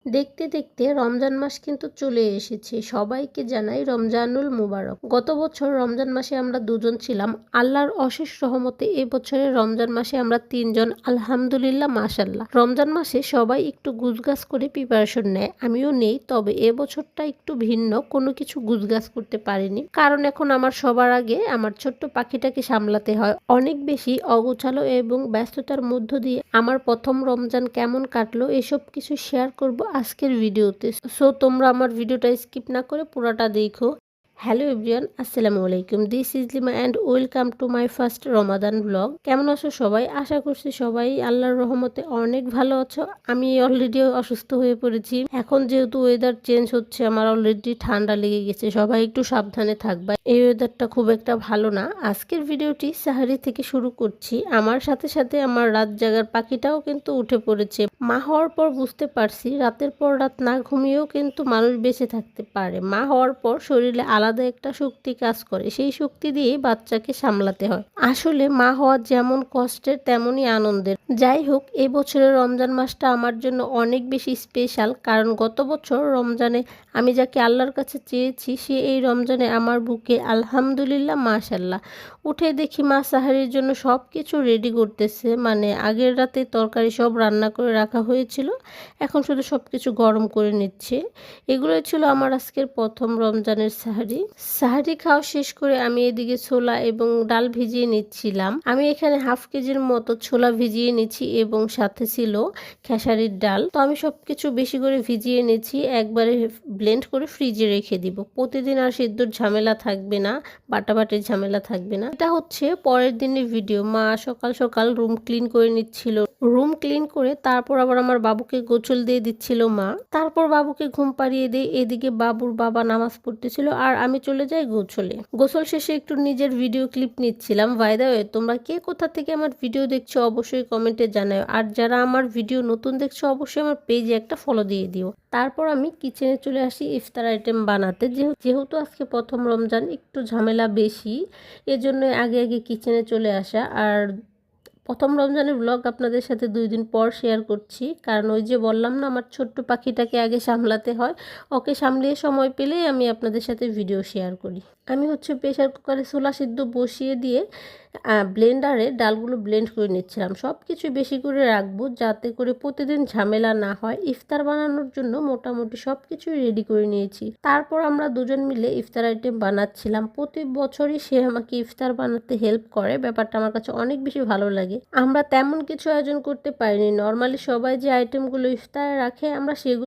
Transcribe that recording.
দেখতে দেখতে রমজান মাস কিন্তু চলে এসেছে। সবাইকে জানাই রমজানুল মুবারক। গত বছর রমজান মাসে আমরা দুজন ছিলাম। আল্লাহর অশেষ রহমতে এবছরের রমজান মাসে আমরা তিনজন, আলহামদুলিল্লাহ মাশাল্লাহ। রমজান মাসে সবাই একটু গুজগাছ করে প্রিপারেশন নেয়, আমিও নেই। তবে এবছরটা একটু ভিন্ন, কোনো কিছু গুজগাছ করতে পারিনি, কারণ এখন আমার সবার আগে আমার ছোট্ট পাখিটাকে সামলাতে হয়। অনেক বেশি অগোছালো এবং ব্যস্ততার মধ্য দিয়ে আমার প্রথম রমজান কেমন কাটলো এসব কিছু শেয়ার করব আজকের ভিডিওতে। সো তোমরা আমার ভিডিওটা স্কিপ না করে পুরোটা দেখো। হ্যালো এভরিওয়ান, আসসালামু আলাইকুম। This is lima and welcome to my first Ramadan blog. কেমন আছো সবাই? আশা করছি সবাই আল্লাহর রহমতে অনেক ভালো আছো। আমি অলরেডি অসুস্থ হয়ে পড়েছি। এখন যেহেতু ওয়েদার চেঞ্জ হচ্ছে, আমার অলরেডি ঠান্ডা লেগে গেছে। সবাই একটু সাবধানে থাকবা, এই ওয়েদারটা খুব একটা ভালো না। আজকের ভিডিওটি সাহারি থেকে শুরু করছি। আমার সাথে সাথে আমার রাত জাগার পাখিটাও কিন্তু উঠে পড়েছে। মা হওয়ার পর বুঝতে পারছি রাতের পর রাত না ঘুমিয়েও কিন্তু মানুষ বেঁচে থাকতে পারে। মা হওয়ার পর শরীরে আলাদা একটা শক্তি কাজ করে, সেই শক্তি দিয়ে বাচ্চাকে সামলাতে হয়। আসলে মা হওয়া যেমন কষ্টের তেমনই আনন্দের। যাই হোক, এই বছরের রমজান মাসটা আমার জন্য অনেক বেশি স্পেশাল, কারণ গত বছর রমজানে আমি যাকে আল্লাহর কাছে চেয়েছি সে এই রমজানে আমার বুকে আলহামদুলিল্লাহ মাশাল্লাহ। উঠে দেখি মা সাহারির জন্য সব কিছু রেডি করতেছে। মানে আগের রাতে তরকারি সব রান্না করে রাখা হয়েছিল, এখন শুধু সব কিছু গরম করে নিচ্ছে। এগুলোই ছিল আমার আজকের প্রথম রমজানের সাহারি। সাহারি খাওয়া শেষ করে আমি এদিকে ছোলা এবং ডাল ভিজিয়ে নিচ্ছিলাম। আমি এখানে হাফ কেজির মতো ছোলা ভিজিয়ে নিচ্ছি এবং সাথে ছিল খেসারির ডাল। তো আমি সবকিছু বেশি করে ভিজিয়ে নিচ্ছি, একবারে ব্লেন্ড করে ফ্রিজে রেখে দিব। প্রতিদিন আর সিদ্ধর ঝামেলা থাকবে না, বাটাবাটির ঝামেলা থাকবে না। এটা হচ্ছে পরের দিনের ভিডিও। মা সকাল সকাল রুম ক্লিন করে নিচ্ছিল। রুম ক্লিন করে তারপর আবার আমার বাবুকে গোসল দিয়ে দিচ্ছিল মা। তারপর বাবুকে ঘুম পাড়িয়ে দিয়ে এদিকে বাবুর বাবা নামাজ পড়তেছিল আর আমি চলে যাই গোসলে। গোসল শেষে একটু নিজের ভিডিও ক্লিপ নিচ্ছিলাম। বাই দ্য ওয়ে, তোমরা কে কোথা থেকে আমার ভিডিও দেখছো অবশ্যই কমেন্টে জানাও। আর যারা আমার ভিডিও নতুন দেখছো অবশ্যই আমার পেজে একটা ফলো দিয়ে দিও। তারপর আমি কিচেনে চলে আসি ইফতার আইটেম বানাতে। যেহেতু আজকে প্রথম রমজান, একটু ঝামেলা বেশি, এজন্য আগে আগে কিচেনে চলে আসা। আর প্রথম রমজানের ব্লগ আপনাদের সাথে 2 দিন পর শেয়ার করছি, কারণ ওই যে বললাম না আমার ছোট্ট পাখিটাকে আগে সামলাতে হয়। ওকে সামলিয়ে সময় পেলেই আমি আপনাদের সাথে ভিডিও শেয়ার করি। আমি হচ্ছে প্রেশার কুকারে ছোলা সিদ্ধ বসিয়ে দিয়ে ব্লেন্ডারে ডালগুলো ব্লেন্ড করে নিচ্ছিলাম। সব কিছু বেশি করে রাখবো যাতে করে প্রতিদিন ঝামেলা না হয়। ইফতার বানানোর জন্য মোটামুটি সব কিছুই রেডি করে নিয়েছি। তারপর আমরা দুজন মিলে ইফতার আইটেম বানাচ্ছিলাম। প্রতি বছরই সে আমাকে ইফতার বানাতে হেল্প করে, ব্যাপারটা আমার কাছে অনেক বেশি ভালো লাগে। আমরা তেমন কিছু আয়োজন করতে পারিনি। নর্মালি সবাই যে আইটেমগুলো ইফতারে রাখে আমরা সেগুলো